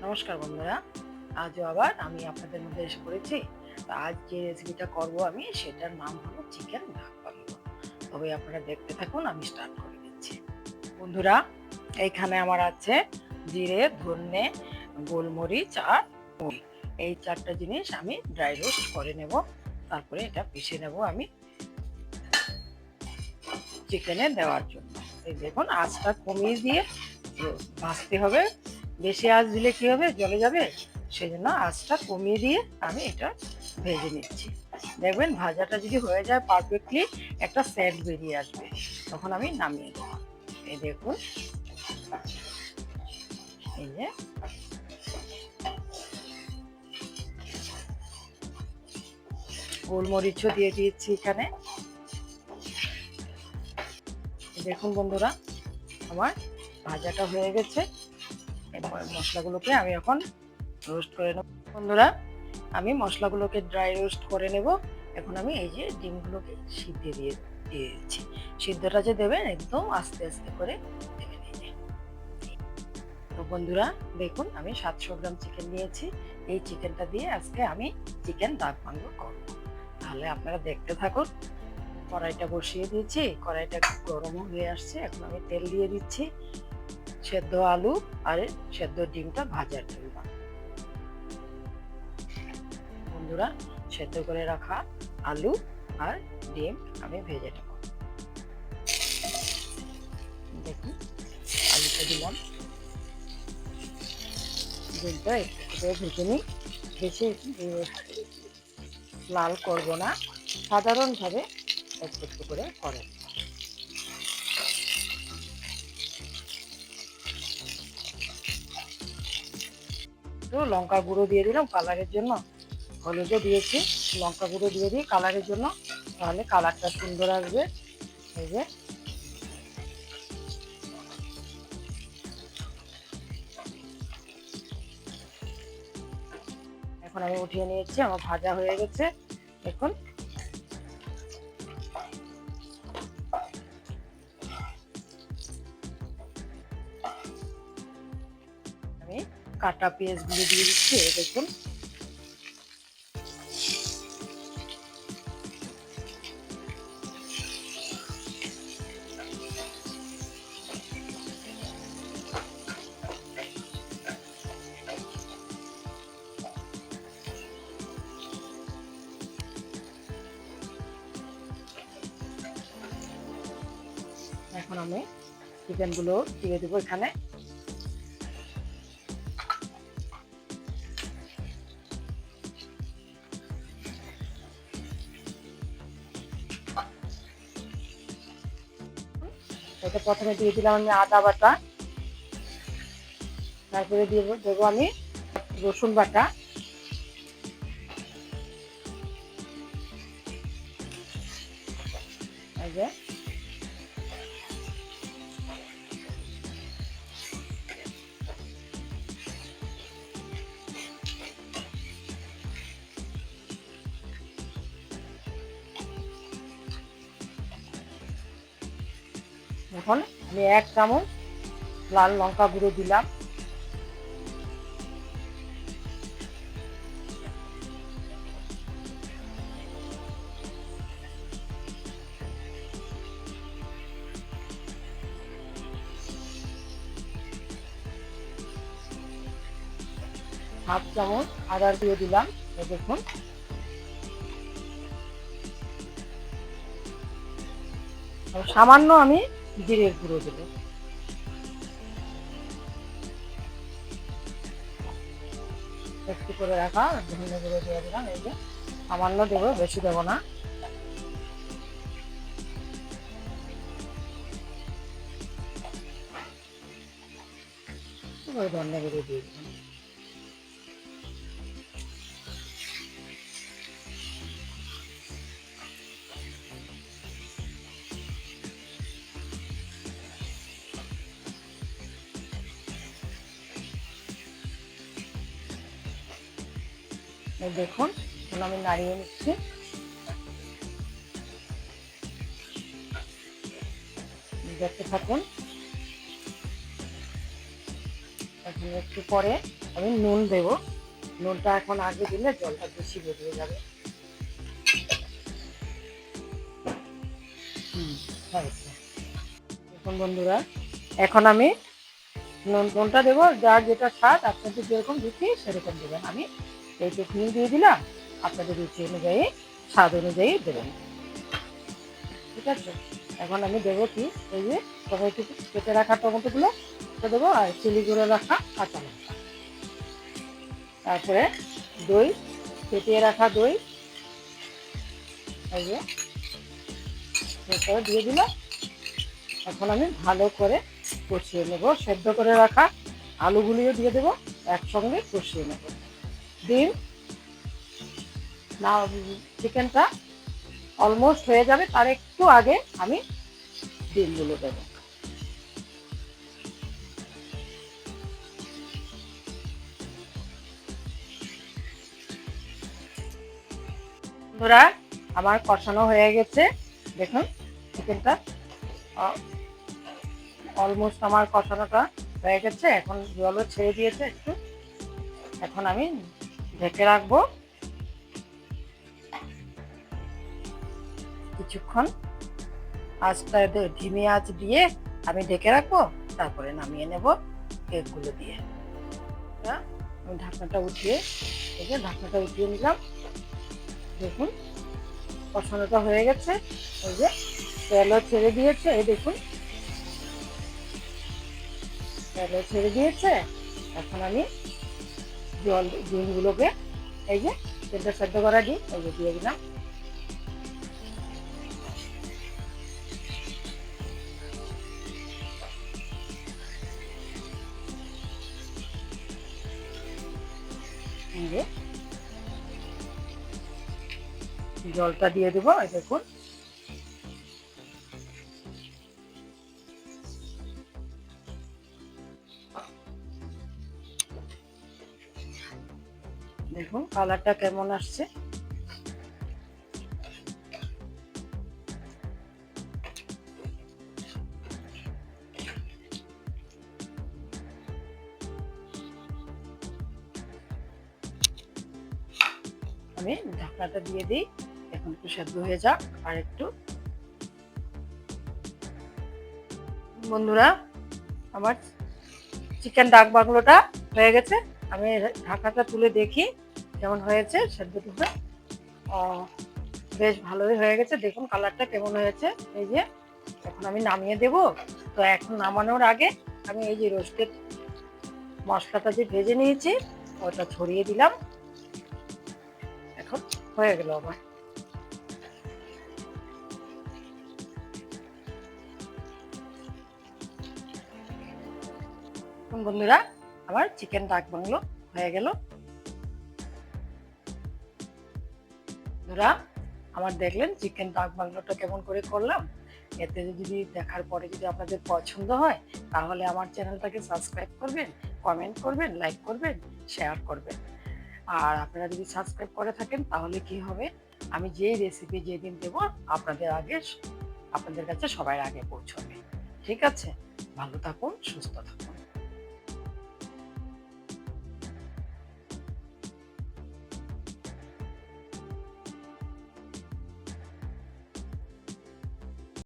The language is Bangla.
নমস্কার বন্ধুরা, আজও আবার আমি আপনাদের মধ্যে এসে পড়েছি। তো আজ যে রেসিপিটা করব আমি সেটার নাম হলো চিকেন ঢাক বাংলো। তবে আপনারা দেখতে থাকুন, আমি স্টার্ট করে দিচ্ছি। বন্ধুরা, এইখানে আমার আছে জিরে, ধনে, গোলমরিচ আর মৌরি। এই চারটা জিনিস আমি ড্রাই রোস্ট করে নেব, তারপরে এটা পিষে নেব আমি চিকেনে দেওয়ার জন্য। এই দেখুন, আঁচটা কমিয়ে দিয়ে ভাজতে হবে। বেশি আঁচ দিলে কি হবে, জ্বলে যাবে। সেই জন্য আঁচটা কমিয়ে দিয়ে আমি এটা ভেজে নিচ্ছি। দেখবেন ভাজাটা যদি হয়ে যায় পারফেক্টলি, একটা সেন্ট বেরিয়ে আসবে, তখন আমি নামিয়ে দেবো। এই দেখুন, এই যে গোলমরিচও দিয়ে দিয়েছি এখানে। দেখুন বন্ধুরা, আমার ভাজাটা হয়ে গেছে। এবার মশলাগুলোকে আমি এখন রোস্ট করে নেব। বন্ধুরা, আমি মশলাগুলোকে ড্রাই রোস্ট করে নেব। এখন আমি এই যে ডিমগুলোকে সিদ্ধ দিয়ে দিয়েছি। সিদ্ধটা যে দেবেন একদম আস্তে আস্তে করে দেবেন। এই যে, তো বন্ধুরা দেখুন, আমি 700 গ্রাম চিকেন নিয়েছি। এই চিকেনটা দিয়ে আজকে আমি চিকেন ডাক বাংলো করব। তাহলে আপনারা দেখতে থাকুন। কড়াইটা বসিয়ে দিয়েছি, কড়াইটা গরম হয়ে আসছে। এখন আমি তেল দিয়ে দিচ্ছি সেদ্ধ আলু আর সেদ্ধ ডিমটা ভাজার জন্য। বন্ধুরা, সেদ্ধ করে রাখা আলু আর ডিম আমি ভেজে নেব। দেখুন, আলুটা দিলাম, ডিমটা একটু করে ভেজে নিই। বেশি লাল করব না, সাধারণভাবে একটু একটু করে করেন। তো লঙ্কা গুঁড়ো দিয়ে দিলাম কালারের জন্য, হলুদও দিয়েছি, লঙ্কা গুঁড়ো দিয়ে দিই কালারের জন্য, তাহলে কালারটা সুন্দর আসবে। এই যে, এখন আমি উঠিয়ে নিয়েছি, আমার ভাজা হয়ে গেছে। এখন আমি কাটা পেঁয়াজগুলো দিয়ে দিচ্ছি। দেখুন, এখন আমি চিকেনগুলো দিয়ে দেবো এখানে। এটা প্রথমে দিয়ে দিলাম আমি আদা বাটা, তারপরে দিয়ে দেবো আমি রসুন বাটা, এই যে, এখন আমি 1 চামচ লাল লঙ্কা গুঁড়ো দিলাম। হাফ চামচ আদা দিয়ে দিলাম। দেখুন, সামান্য আমি জিরের গুঁড়ো দেবো। একটু করে রাখা ধনে গুঁড়ো দিয়ে দিলাম। এই যে, সামান্য দেবো, বেশি দেবো না। ধনে গুঁড়ো দিয়ে দিলাম। দেখুন, এখন আমি নাড়িয়ে নিচ্ছি। দেখতে থাকুন। এখন একটু পরে আমি নুন দেব। নুনটা এখন আগে দিলে জলটা বেশি বেরিয়ে যাবে। হয়েছে। দেখুন বন্ধুরা, এখন আমি নুনটা দেবো, যার যেটা স্বাদ আপনাদের যেরকম রুচি সেরকম দেবেন। আমি এইটুকু দিয়ে দিলাম, আপনাদের রুচি অনুযায়ী স্বাদ অনুযায়ী দেবেন, ঠিক আছে। এখন আমি দেবো কি, এই যে টমেটো কেটে রাখা টমেটোগুলো দেবো, আর চিলি করে রাখা কাঁচা লঙ্কা, তারপরে দই, ফেটিয়ে রাখা দই, এই যে দিয়ে দিলাম। এখন আমি ভালো করে কষিয়ে নেব। সেদ্ধ করে রাখা আলুগুলিও দিয়ে দেবো, একসঙ্গে কষিয়ে নেব। ডিম না, চিকেনটা অলমোস্ট হয়ে যাবে, তার একটু আগে আমি ডিমগুলো দেবো। বন্ধুরা, আমার কষানো হয়ে গেছে। দেখুন চিকেনটা অলমোস্ট আমার কষানোটা হয়ে গেছে। এখন জলও ছেড়ে দিয়েছে একটু। এখন আমি ঢেকে রাখবো কিছুক্ষণ। আঁচটা ধিমে আঁচ দিয়ে আমি ঢেকে রাখবো, তারপরে নামিয়ে নেব কেকগুলো দিয়ে। আমি ঢাকনাটা উঠিয়ে নিলাম। দেখুন কষানোটা হয়ে গেছে, এই যে তেলও ছেড়ে দিয়েছে, এই দেখুন তেলও ছেড়ে দিয়েছে। এখন আমি ডিমগুলোকে, এই যে তেলটা সেদ্ধ করা ডিম, এই যে দিয়ে দিলাম। জলটা দিয়ে দেবো, এই দেখুন দেখুন কালারটা কেমন আসছে। আমি ঢাকনাটা দিয়ে দিই, এখন একটু সেদ্ধ হয়ে যাক আর একটু। বন্ধুরা, আমার চিকেন ডাক বাংলোটা হয়ে গেছে। আমি ঢাকাটা তুলে দেখি কেমন হয়েছে সেদ্ধটুকু। বেশ ভালোই হয়ে গেছে। দেখুন কালারটা কেমন হয়েছে। এই যে এখন আমি নামিয়ে দেব। তো এখন নামানোর আগে আমি এই যে রোস্টেড মশলাটা যে ভেজে নিয়েছি ওটা ছড়িয়ে দিলাম। এখন হয়ে গেল আমার। বন্ধুরা, আমার চিকেন ডাক বাংলো হয়ে গেল। বন্ধুরা, আমার দেখলেন চিকেন ডাক বাংলোটা কেমন করে করলাম। এতে যদি দেখার পরে যদি আপনাদের পছন্দ হয়, তাহলে আমার চ্যানেলটাকে সাবস্ক্রাইব করবেন, কমেন্ট করবেন, লাইক করবেন, শেয়ার করবেন। আর আপনারা যদি সাবস্ক্রাইব করে থাকেন তাহলে কি হবে, আমি যে রেসিপি যেদিন দেবো আপনাদের কাছে সবার আগে পৌঁছবে। ঠিক আছে, ভালো থাকুন, সুস্থ থাকুন।